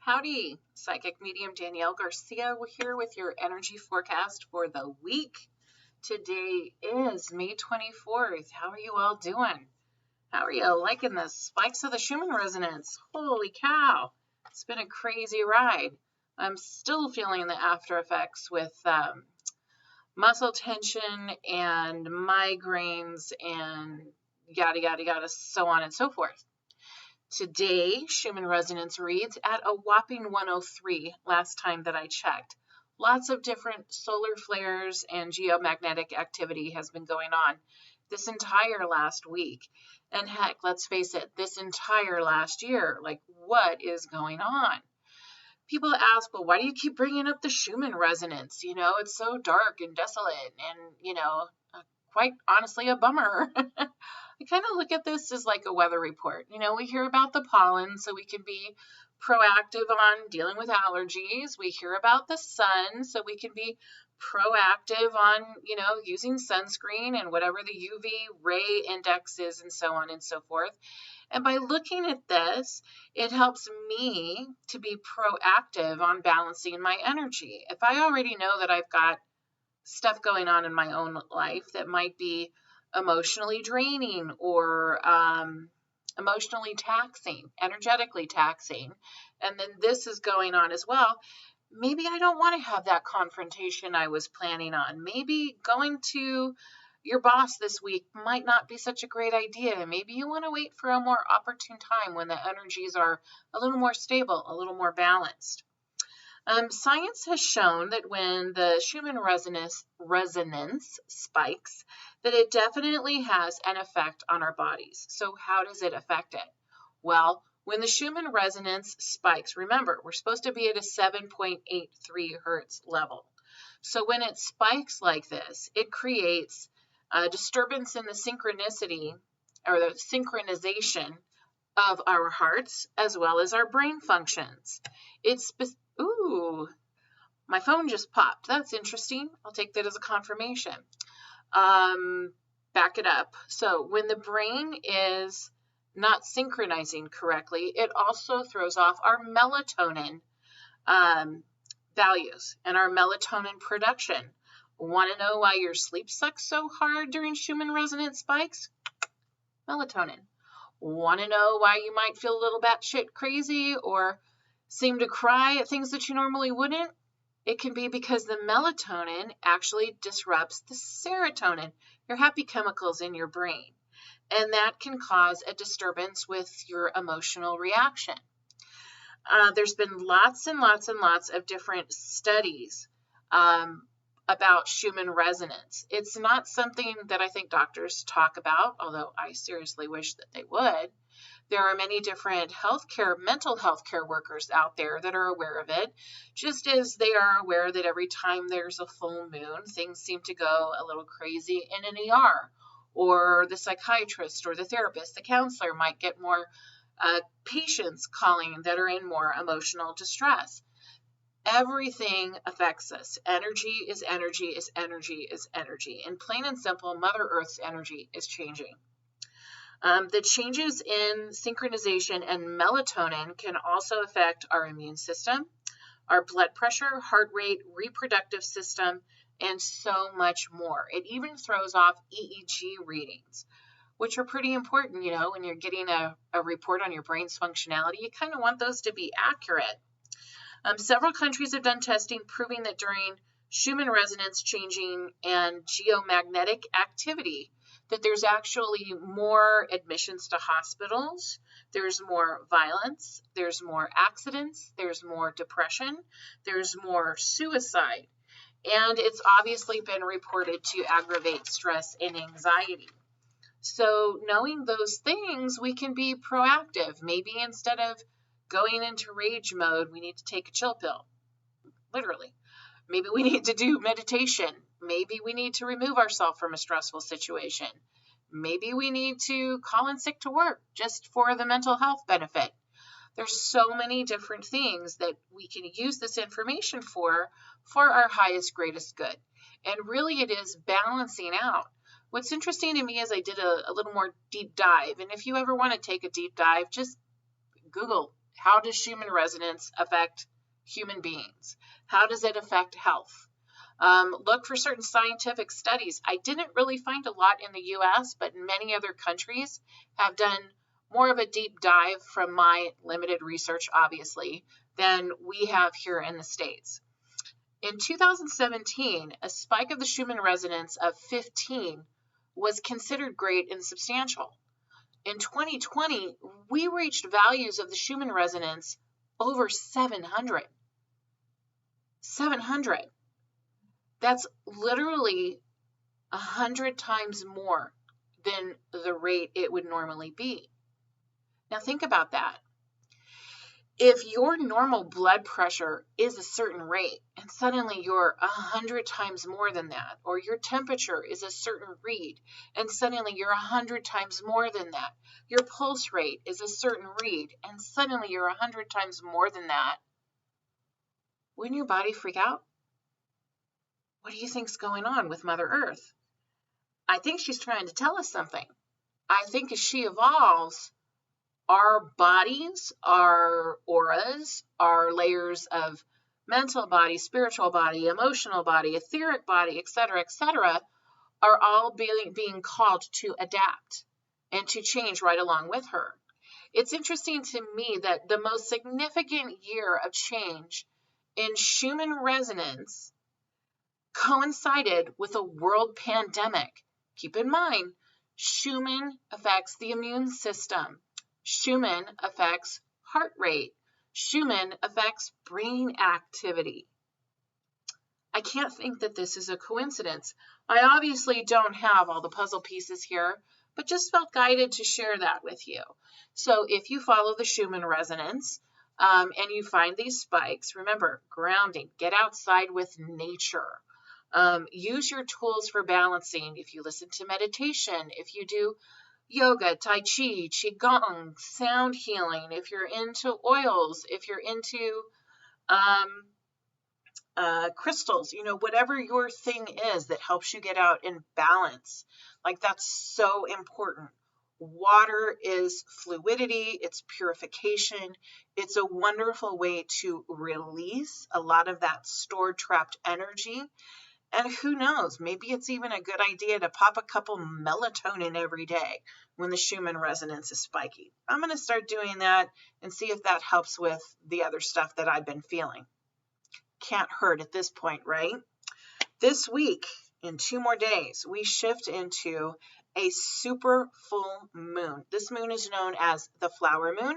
Howdy, Psychic Medium Danielle Garcia. We're here with your energy forecast for the week. Today is May 24th. How are you all doing? How are you liking the spikes of the Schumann Resonance? Holy cow, it's been a crazy ride. I'm still feeling the after effects with muscle tension and migraines and yada, yada, yada, so on and so forth. Today, Schumann Resonance reads at a whopping 103 last time that I checked. Lots of different solar flares and geomagnetic activity has been going on this entire last week. And heck, let's face it, this entire last year. Like, what is going on? People ask, well, why do you keep bringing up the Schumann Resonance? You know, it's so dark and desolate and, quite honestly, a bummer. I kind of look at this as like a weather report. You know, we hear about the pollen, so we can be proactive on dealing with allergies. We hear about the sun, so we can be proactive on, using sunscreen and whatever the UV ray index is and so on and so forth. And by looking at this, it helps me to be proactive on balancing my energy. If I already know that I've got stuff going on in my own life that might be emotionally draining or emotionally taxing, energetically taxing, and then this is going on as well, maybe I don't want to have that confrontation I was planning on. Maybe going to your boss this week might not be such a great idea. Maybe you want to wait for a more opportune time when the energies are a little more stable, a little more balanced. Science has shown that when the Schumann resonance spikes, that it definitely has an effect on our bodies. So how does it affect it? Well, when the Schumann resonance spikes, remember, we're supposed to be at a 7.83 hertz level. So when it spikes like this, it creates a disturbance in the synchronicity or the synchronization of our hearts as well as our brain functions. Ooh, my phone just popped. That's interesting. I'll take that as a confirmation. Back it up. So when the brain is not synchronizing correctly, it also throws off our melatonin values and our melatonin production. Want to know why your sleep sucks so hard during Schumann resonance spikes? Melatonin. Want to know why you might feel a little batshit crazy or seem to cry at things that you normally wouldn't? It can be because the melatonin actually disrupts the serotonin, your happy chemicals in your brain. And that can cause a disturbance with your emotional reaction. There's been lots and lots and lots of different studies about Schumann resonance. It's not something that I think doctors talk about, although I seriously wish that they would. There are many different mental health care workers out there that are aware of it, just as they are aware that every time there's a full moon, things seem to go a little crazy in an ER, or the psychiatrist or the therapist, the counselor might get more patients calling that are in more emotional distress. Everything affects us. Energy is energy is energy is energy. And plain and simple, Mother Earth's energy is changing. The changes in synchronization and melatonin can also affect our immune system, our blood pressure, heart rate, reproductive system, and so much more. It even throws off EEG readings, which are pretty important, when you're getting a report on your brain's functionality. You kind of want those to be accurate. Several countries have done testing proving that during Schumann resonance changing and geomagnetic activity, that there's actually more admissions to hospitals, there's more violence, there's more accidents, there's more depression, there's more suicide. And it's obviously been reported to aggravate stress and anxiety. So knowing those things, we can be proactive. Maybe instead of going into rage mode, we need to take a chill pill, literally. Maybe we need to do meditation. Maybe we need to remove ourselves from a stressful situation. Maybe we need to call in sick to work just for the mental health benefit. There's so many different things that we can use this information for our highest, greatest good. And really it is balancing out. What's interesting to me is I did a little more deep dive. And if you ever want to take a deep dive, just Google How does Schumann resonance affect human beings? How does it affect health? Look for certain scientific studies. I didn't really find a lot in the US, but many other countries have done more of a deep dive from my limited research, obviously, than we have here in the States. In 2017, a spike of the Schumann resonance of 15 was considered great and substantial. In 2020, we reached values of the Schumann resonance over 700. 700. That's literally 100 times more than the rate it would normally be. Now think about that. If your normal blood pressure is a certain rate and suddenly you're 100 times more than that, or your temperature is a certain read and suddenly you're 100 times more than that, your pulse rate is a certain read and suddenly you're 100 times more than that, wouldn't your body freak out? What do you think's going on with Mother Earth? I think she's trying to tell us something. I think as she evolves, our bodies, our auras, our layers of mental body, spiritual body, emotional body, etheric body, etc., are all being called to adapt and to change right along with her. It's interesting to me that the most significant year of change in Schumann resonance coincided with a world pandemic. Keep in mind, Schumann affects the immune system. Schumann affects heart rate. Schumann affects brain activity. I can't think that this is a coincidence. I obviously don't have all the puzzle pieces here, but just felt guided to share that with you. So if you follow the Schumann resonance and you find these spikes, remember, grounding, get outside with nature. Use your tools for balancing. If you listen to meditation, if you do yoga, tai chi, qigong, sound healing, if you're into oils, if you're into crystals, whatever your thing is that helps you get out in balance, like that's so important. Water is fluidity, it's purification. It's a wonderful way to release a lot of that stored, trapped energy. And who knows, maybe it's even a good idea to pop a couple melatonin every day when the Schumann resonance is spiky. I'm going to start doing that and see if that helps with the other stuff that I've been feeling. Can't hurt at this point, right? This week, in 2 more days, we shift into a super full moon. This moon is known as the flower moon,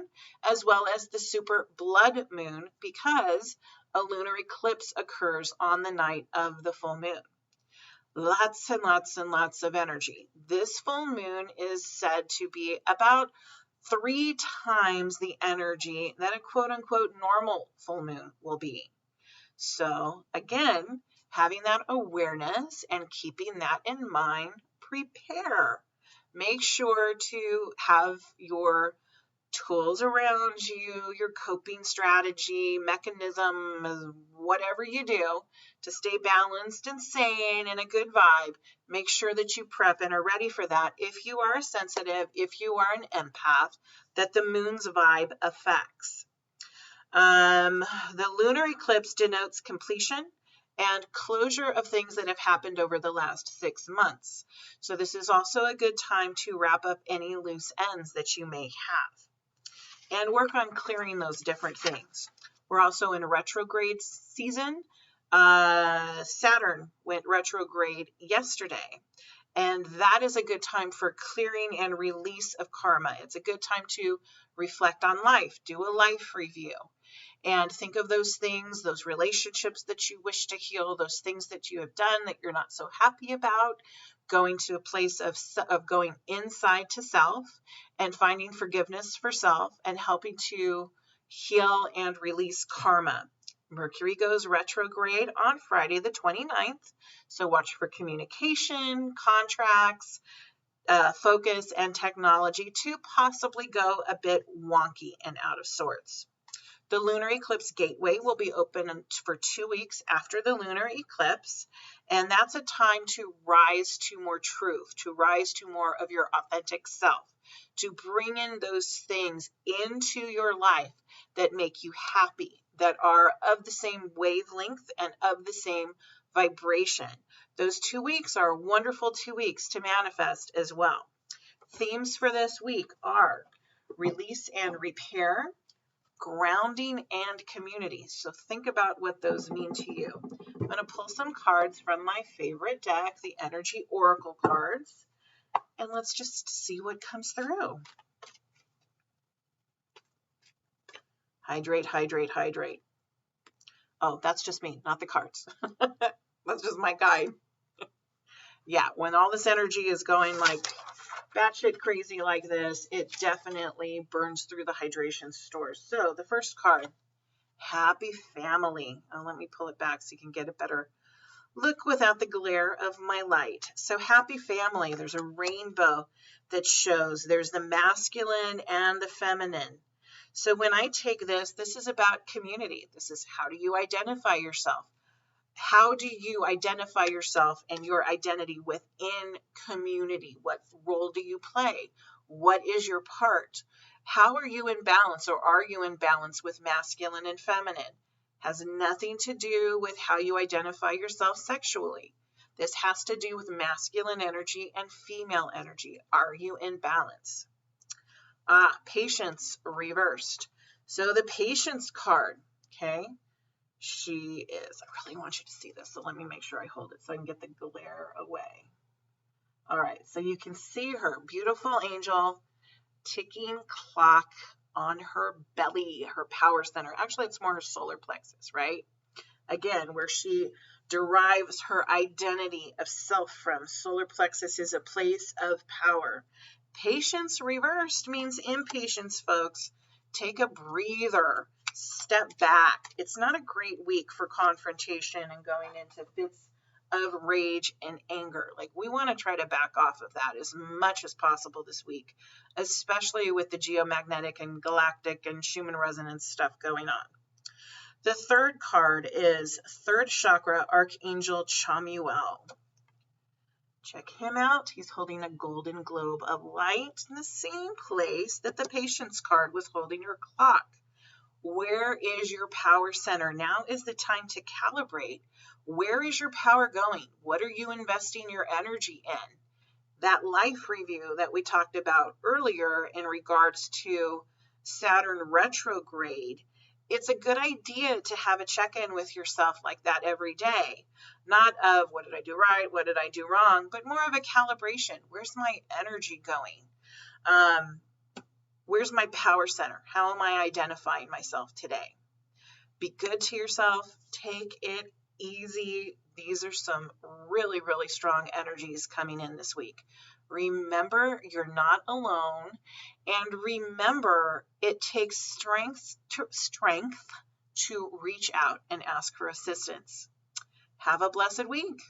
as well as the super blood moon, because a lunar eclipse occurs on the night of the full moon. Lots and lots and lots of energy. This full moon is said to be about 3 times the energy that a quote-unquote normal full moon will be. So again, having that awareness and keeping that in mind, prepare. Make sure to have your tools around you, your coping strategy, mechanism, whatever you do to stay balanced and sane and a good vibe. Make sure that you prep and are ready for that. If you are sensitive, if you are an empath, that the moon's vibe affects. The lunar eclipse denotes completion and closure of things that have happened over the last 6 months. So this is also a good time to wrap up any loose ends that you may have and work on clearing those different things. We're also in a retrograde season. Saturn went retrograde yesterday, and that is a good time for clearing and release of karma. It's a good time to reflect on life, do a life review, and think of those things, those relationships that you wish to heal, those things that you have done that you're not so happy about, going to a place of going inside to self and finding forgiveness for self and helping to heal and release karma. Mercury goes retrograde on Friday the 29th, so watch for communication, contracts, focus, and technology to possibly go a bit wonky and out of sorts. The lunar eclipse gateway will be open for 2 weeks after the lunar eclipse, and that's a time to rise to more truth, to rise to more of your authentic self, to bring in those things into your life that make you happy, that are of the same wavelength and of the same vibration. Those 2 weeks are wonderful 2 weeks to manifest as well. Themes for this week are release and repair, grounding, and community. So think about what those mean to you. I'm going to pull some cards from my favorite deck, the Energy Oracle cards, and let's just see what comes through. Hydrate, hydrate, hydrate. Oh, that's just me, not the cards. That's just my guide. Yeah, when all this energy is going like batshit crazy like this, it definitely burns through the hydration stores. So the first card, Happy Family. Let me pull it back so you can get a better look without the glare of my light. So Happy Family, there's a rainbow that shows there's the masculine and the feminine. So when I take this is about community. This is, how do you identify yourself? How do you identify yourself and your identity within community? What role do you play? What is your part? How are you in balance, or are you in balance with masculine and feminine? Has nothing to do with how you identify yourself sexually. This has to do with masculine energy and female energy. Are you in balance? Patience reversed. So the Patience card, okay? She is, I really want you to see this, so let me make sure I hold it so I can get the glare away. All right, so you can see her beautiful angel ticking clock on her belly, her power center. Actually, it's more her solar plexus, right? Again, where she derives her identity of self from. Solar plexus is a place of power. Patience reversed means impatience, folks. Take a breather. Step back. It's not a great week for confrontation and going into fits of rage and anger. Like, we want to try to back off of that as much as possible this week, especially with the geomagnetic and galactic and Schumann Resonance stuff going on. The third card is third chakra, Archangel Chomuel. Check him out. He's holding a golden globe of light in the same place that the Patience card was holding her clock. Where is your power center? Now is the time to calibrate. Where is your power going? What are you investing your energy in? That life review that we talked about earlier in regards to Saturn retrograde, it's a good idea to have a check-in with yourself like that every day. Not of what did I do right, what did I do wrong, but more of a calibration. Where's my energy going? Where's my power center? How am I identifying myself today? Be good to yourself. Take it easy. These are some really, really strong energies coming in this week. Remember, you're not alone. And remember, it takes strength to reach out and ask for assistance. Have a blessed week.